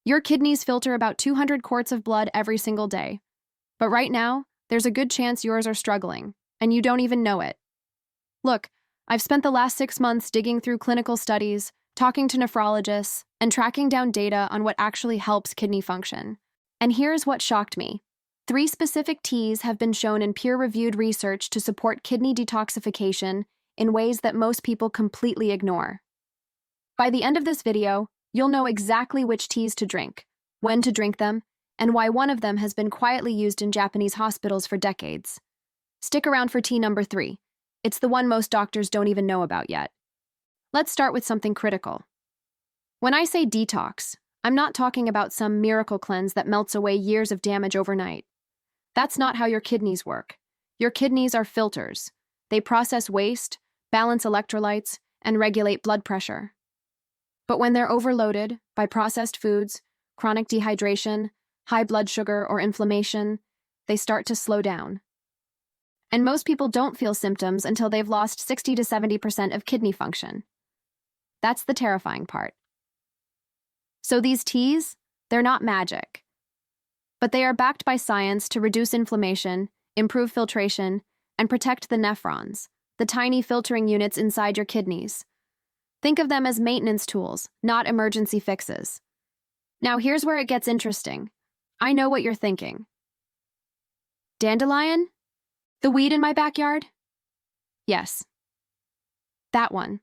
Your kidneys filter about 200 quarts of blood every single day. But right now, there's a good chance yours are struggling, and you don't even know it. Look, I've spent the last 6 months digging through clinical studies, talking to nephrologists, and tracking down data on what actually helps kidney function. And here's what shocked me. 3 specific teas have been shown in peer-reviewed research to support kidney detoxification in ways that most people completely ignore. By the end of this video, you'll know exactly which teas to drink, when to drink them, and why one of them has been quietly used in Japanese hospitals for decades. Stick around for tea number 3. It's the one most doctors don't even know about yet. Let's start with something critical. When I say detox, I'm not talking about some miracle cleanse that melts away years of damage overnight. That's not how your kidneys work. Your kidneys are filters. They process waste, balance electrolytes, and regulate blood pressure. But when they're overloaded by processed foods, chronic dehydration, high blood sugar, or inflammation, they start to slow down. And most people don't feel symptoms until they've lost 60 to 70% of kidney function. That's the terrifying part. So these teas, they're not magic. But they are backed by science to reduce inflammation, improve filtration, and protect the nephrons, the tiny filtering units inside your kidneys. Think of them as maintenance tools, not emergency fixes. Now here's where it gets interesting. I know what you're thinking. Dandelion? The weed in my backyard? Yes. That one.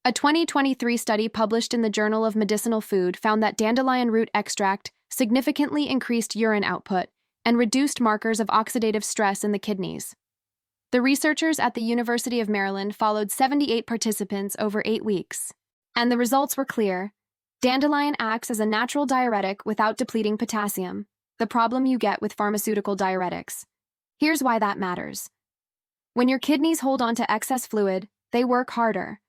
A 2023 study published in the Journal of Medicinal Food found that dandelion root extract significantly increased urine output and reduced markers of oxidative stress in the kidneys. The researchers at the University of Maryland followed 78 participants over 8 weeks, and the results were clear. Dandelion acts as a natural diuretic without depleting potassium, the problem you get with pharmaceutical diuretics. Here's why that matters. When your kidneys hold on to excess fluid, they work harder.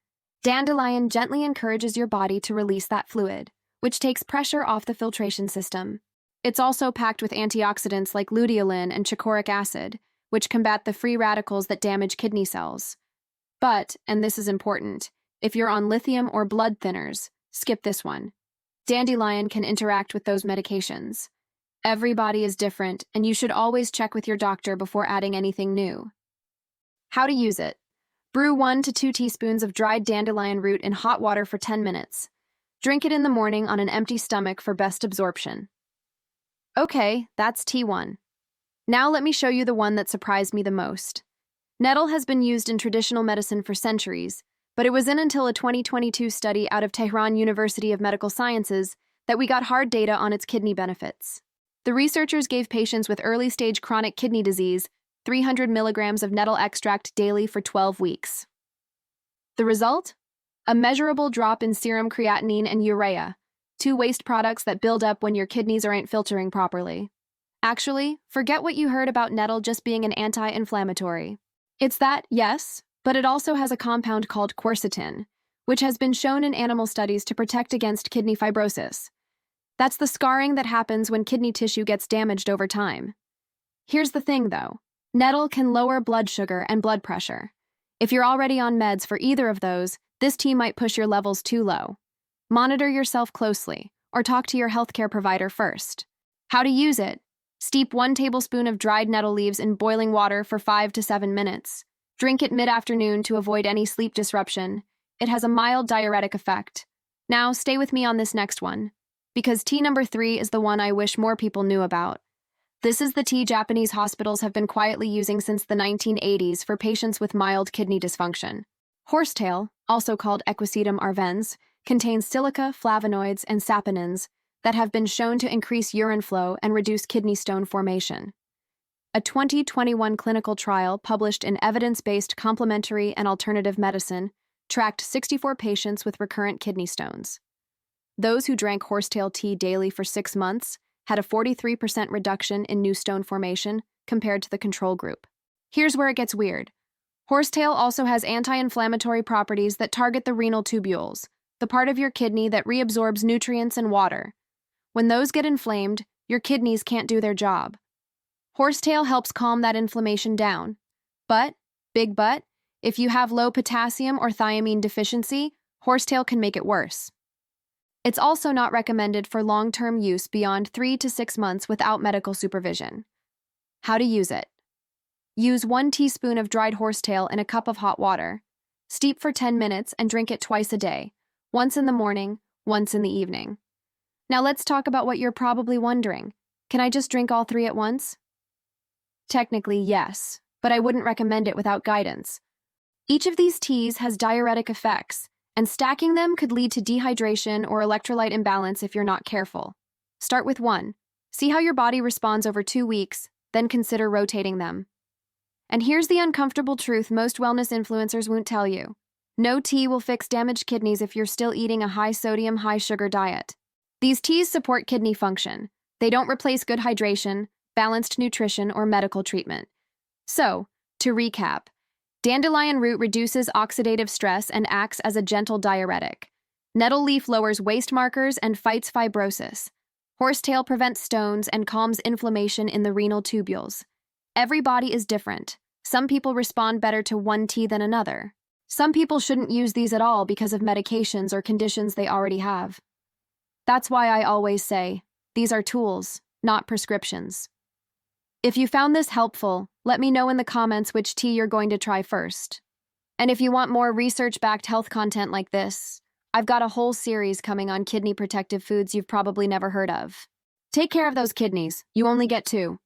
Dandelion gently encourages your body to release that fluid, which takes pressure off the filtration system. It's also packed with antioxidants like luteolin and chicoric acid, which combat the free radicals that damage kidney cells. But, and this is important, if you're on lithium or blood thinners, skip this one. Dandelion can interact with those medications. Every body is different, and you should always check with your doctor before adding anything new. How to use it. Brew 1 to 2 teaspoons of dried dandelion root in hot water for 10 minutes. Drink it in the morning on an empty stomach for best absorption. Okay, that's T1. Now let me show you the one that surprised me the most. Nettle has been used in traditional medicine for centuries, but it wasn't until a 2022 study out of Tehran University of Medical Sciences that we got hard data on its kidney benefits. The researchers gave patients with early-stage chronic kidney disease 300 milligrams of nettle extract daily for 12 weeks. The result? A measurable drop in serum creatinine and urea, 2 waste products that build up when your kidneys aren't filtering properly. Actually, forget what you heard about nettle just being an anti-inflammatory. It's that, yes, but it also has a compound called quercetin, which has been shown in animal studies to protect against kidney fibrosis. That's the scarring that happens when kidney tissue gets damaged over time. Here's the thing, though. Nettle can lower blood sugar and blood pressure. If you're already on meds for either of those, this tea might push your levels too low. Monitor yourself closely, or talk to your healthcare provider first. How to use it? Steep 1 tablespoon of dried nettle leaves in boiling water for 5 to 7 minutes. Drink it mid-afternoon to avoid any sleep disruption. It has a mild diuretic effect. Now, stay with me on this next one, because tea number 3 is the one I wish more people knew about. This is the tea Japanese hospitals have been quietly using since the 1980s for patients with mild kidney dysfunction. Horsetail, also called Equisetum arvens, contains silica, flavonoids, and saponins that have been shown to increase urine flow and reduce kidney stone formation. A 2021 clinical trial published in Evidence-Based Complementary and Alternative Medicine tracked 64 patients with recurrent kidney stones. Those who drank horsetail tea daily for 6 months had a 43% reduction in new stone formation compared to the control group. Here's where it gets weird. Horsetail also has anti-inflammatory properties that target the renal tubules, the part of your kidney that reabsorbs nutrients and water. When those get inflamed, your kidneys can't do their job. Horsetail helps calm that inflammation down. But, big but, if you have low potassium or thiamine deficiency, horsetail can make it worse. It's also not recommended for long-term use beyond 3 to 6 months without medical supervision. How to use it. Use 1 teaspoon of dried horsetail in a cup of hot water. Steep for 10 minutes and drink it twice a day, once in the morning, once in the evening. Now let's talk about what you're probably wondering. Can I just drink all 3 at once? Technically, yes, but I wouldn't recommend it without guidance. Each of these teas has diuretic effects, and stacking them could lead to dehydration or electrolyte imbalance if you're not careful. Start with 1. See how your body responds over 2 weeks, then consider rotating them. And here's the uncomfortable truth most wellness influencers won't tell you. No tea will fix damaged kidneys if you're still eating a high-sodium, high-sugar diet. These teas support kidney function. They don't replace good hydration, balanced nutrition, or medical treatment. So, to recap, dandelion root reduces oxidative stress and acts as a gentle diuretic. Nettle leaf lowers waste markers and fights fibrosis. Horsetail prevents stones and calms inflammation in the renal tubules. Every body is different. Some people respond better to one tea than another. Some people shouldn't use these at all because of medications or conditions they already have. That's why I always say, these are tools, not prescriptions. If you found this helpful, let me know in the comments which tea you're going to try first. And if you want more research-backed health content like this, I've got a whole series coming on kidney protective foods you've probably never heard of. Take care of those kidneys. You only get 2.